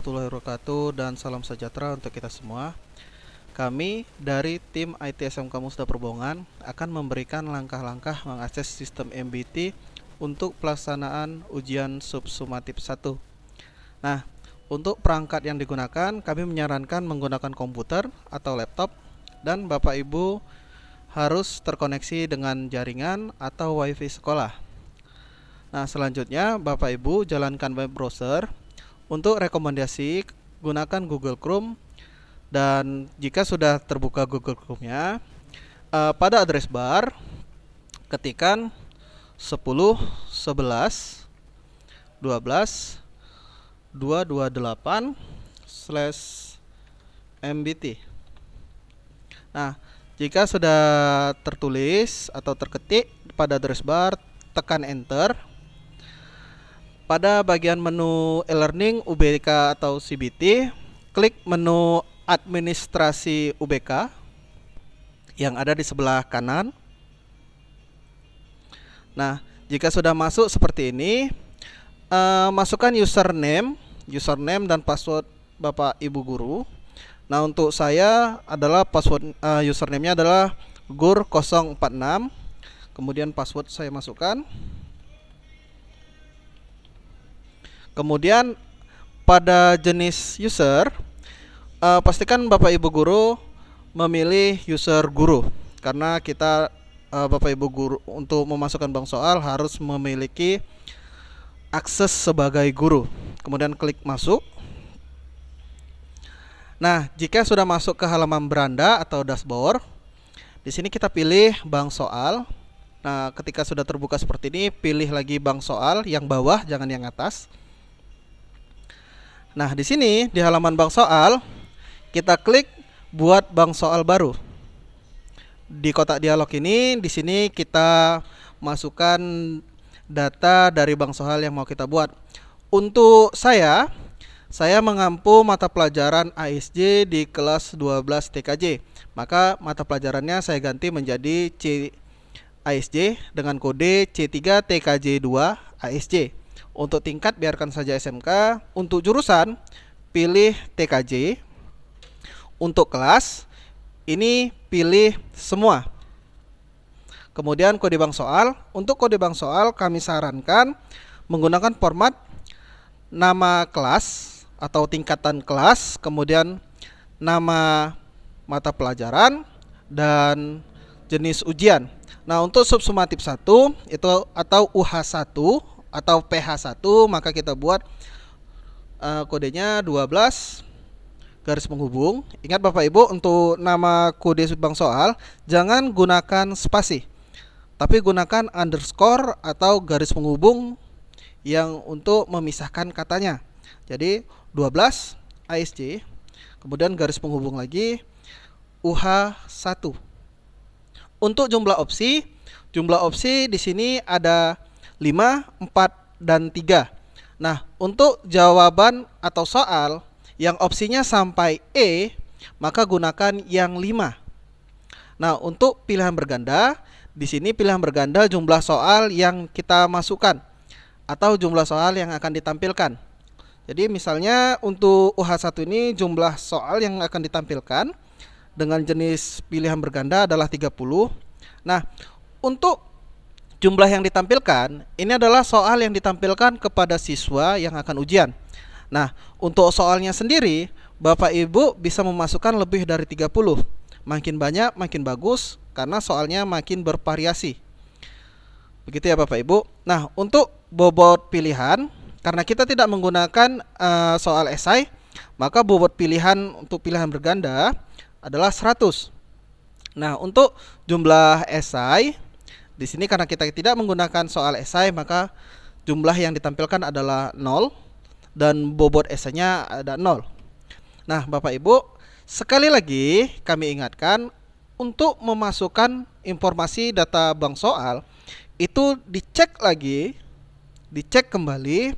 warahmatullahi wabarakatuh dan salam sejahtera untuk kita semua. Kami dari tim IT SMK Musda Perbongan akan memberikan langkah-langkah mengakses sistem MBT untuk pelaksanaan ujian subsumatif 1. Nah, untuk perangkat yang digunakan, kami menyarankan menggunakan komputer atau laptop dan Bapak Ibu harus terkoneksi dengan jaringan atau WiFi sekolah. Nah, selanjutnya Bapak Ibu jalankan web browser. Untuk rekomendasi, gunakan Google Chrome, dan jika sudah terbuka Google Chrome-nya, pada address bar ketikkan 10 11 12 228/MBT. Nah, jika sudah tertulis atau terketik pada address bar, tekan enter. Pada bagian menu e-learning UBK atau CBT, klik menu administrasi UBK yang ada di sebelah kanan. Nah, jika sudah masuk seperti ini, masukkan username dan password Bapak Ibu guru. Nah, untuk saya adalah password username-nya adalah gur046. Kemudian password saya masukkan. Kemudian pada jenis user, pastikan Bapak Ibu guru memilih user guru, karena kita Bapak Ibu guru untuk memasukkan bank soal harus memiliki akses sebagai guru. Kemudian klik masuk. Nah, jika sudah masuk ke halaman beranda atau dashboard, di sini kita pilih bank soal. Nah, ketika sudah terbuka seperti ini, pilih lagi bank soal yang bawah, jangan yang atas. Nah, di sini di halaman bank soal kita klik buat bank soal baru. Di kotak dialog ini, di sini kita masukkan data dari bank soal yang mau kita buat. Untuk saya mengampu mata pelajaran ASJ di kelas 12 TKJ. Maka mata pelajarannya saya ganti menjadi C ASJ dengan kode C3 TKJ2 ASJ. Untuk tingkat biarkan saja SMK. Untuk jurusan pilih TKJ. Untuk kelas ini pilih semua. Kemudian kode bank soal. Untuk kode bank soal kami sarankan menggunakan format nama kelas atau tingkatan kelas, kemudian nama mata pelajaran dan jenis ujian. Nah, untuk subsumatif 1 itu atau UH1 atau PH1, maka kita buat kodenya 12 garis penghubung. Ingat Bapak Ibu, untuk nama kode bank soal jangan gunakan spasi, tapi gunakan underscore atau garis penghubung yang untuk memisahkan katanya. Jadi 12 ASJ, kemudian garis penghubung lagi UH1. Untuk jumlah opsi di sini ada 5, 4, dan 3. Nah, untuk jawaban atau soal yang opsinya sampai E, maka gunakan yang 5. Nah, untuk pilihan berganda, di sini pilihan berganda jumlah soal yang kita masukkan atau jumlah soal yang akan ditampilkan. Jadi misalnya untuk UH1 ini jumlah soal yang akan ditampilkan dengan jenis pilihan berganda adalah 30. Nah, untuk jumlah yang ditampilkan ini adalah soal yang ditampilkan kepada siswa yang akan ujian. Nah, untuk soalnya sendiri Bapak Ibu bisa memasukkan lebih dari 30. Makin banyak makin bagus karena soalnya makin bervariasi. Begitu ya Bapak Ibu. Nah, untuk bobot pilihan, karena kita tidak menggunakan soal esai, maka bobot pilihan untuk pilihan berganda adalah 100. Nah, untuk jumlah esai di sini karena kita tidak menggunakan soal esai, maka jumlah yang ditampilkan adalah 0 dan bobot esainya ada 0. Nah, Bapak Ibu, sekali lagi kami ingatkan untuk memasukkan informasi data bank soal itu dicek kembali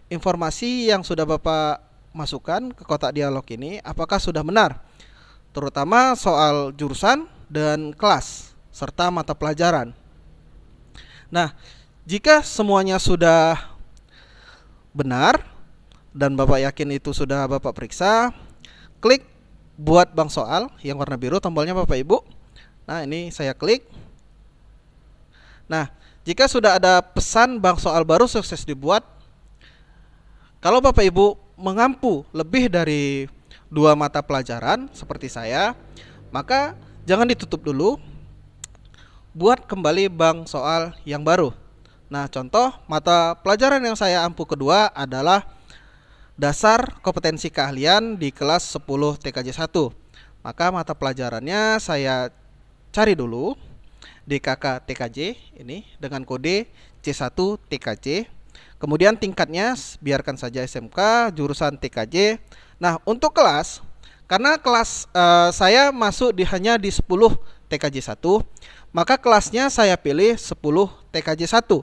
informasi yang sudah Bapak masukkan ke kotak dialog ini apakah sudah benar, terutama soal jurusan dan kelas serta mata pelajaran. Nah, jika semuanya sudah benar, dan Bapak yakin itu sudah Bapak periksa, klik buat bank soal yang warna biru, tombolnya Bapak Ibu. Nah, ini saya klik. Nah, jika sudah ada pesan bank soal baru sukses dibuat, kalau Bapak Ibu mengampu lebih dari 2 mata pelajaran seperti saya, maka jangan ditutup dulu, buat kembali bank soal yang baru. Nah, contoh mata pelajaran yang saya ampu kedua adalah dasar kompetensi keahlian di kelas 10 TKJ 1. Maka mata pelajarannya saya cari dulu di KK TKJ ini dengan kode C1 TKJ. Kemudian tingkatnya biarkan saja SMK, jurusan TKJ. Nah, untuk kelas, karena kelas saya masuk hanya di 10 TKJ 1, maka kelasnya saya pilih 10 TKJ 1.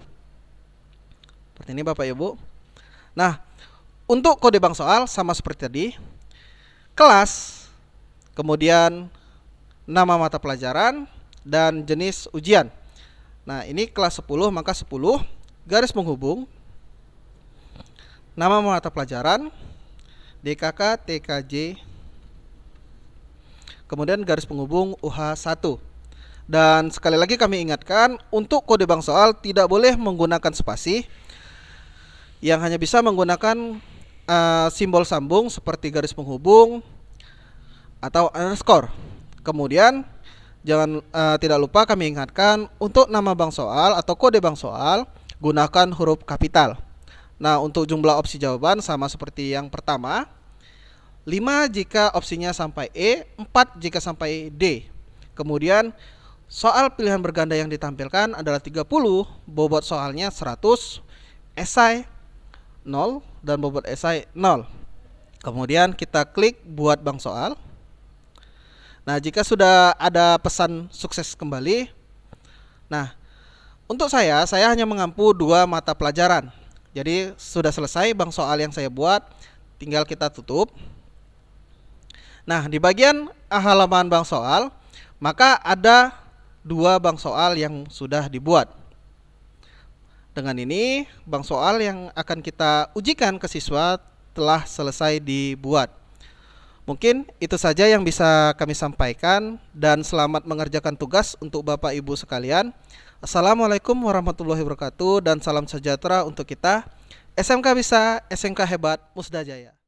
Seperti ini Bapak Ibu. Nah, untuk kode bank soal sama seperti tadi. Kelas, kemudian nama mata pelajaran dan jenis ujian. Nah, ini kelas 10, maka 10 garis penghubung nama mata pelajaran DKK TKJ, kemudian garis penghubung UH1. Dan sekali lagi kami ingatkan, untuk kode bank soal tidak boleh menggunakan spasi, yang hanya bisa menggunakan simbol sambung seperti garis penghubung atau underscore. Kemudian tidak lupa kami ingatkan, untuk nama bank soal atau kode bank soal gunakan huruf kapital. Nah, untuk jumlah opsi jawaban sama seperti yang pertama, 5 jika opsinya sampai E, 4 jika sampai D. Kemudian soal pilihan berganda yang ditampilkan adalah 30, bobot soalnya 100, esai 0 dan bobot esai 0. Kemudian kita klik buat bank soal. Nah, jika sudah ada pesan sukses kembali. Nah, untuk saya hanya mengampu 2 mata pelajaran. Jadi sudah selesai bank soal yang saya buat, tinggal kita tutup. Nah, di bagian halaman bank soal, maka ada 2 bank soal yang sudah dibuat. Dengan ini, bank soal yang akan kita ujikan ke siswa telah selesai dibuat. Mungkin itu saja yang bisa kami sampaikan, dan selamat mengerjakan tugas untuk Bapak Ibu sekalian. Assalamualaikum warahmatullahi wabarakatuh, dan salam sejahtera untuk kita. SMK bisa, SMK hebat, Musda Jaya.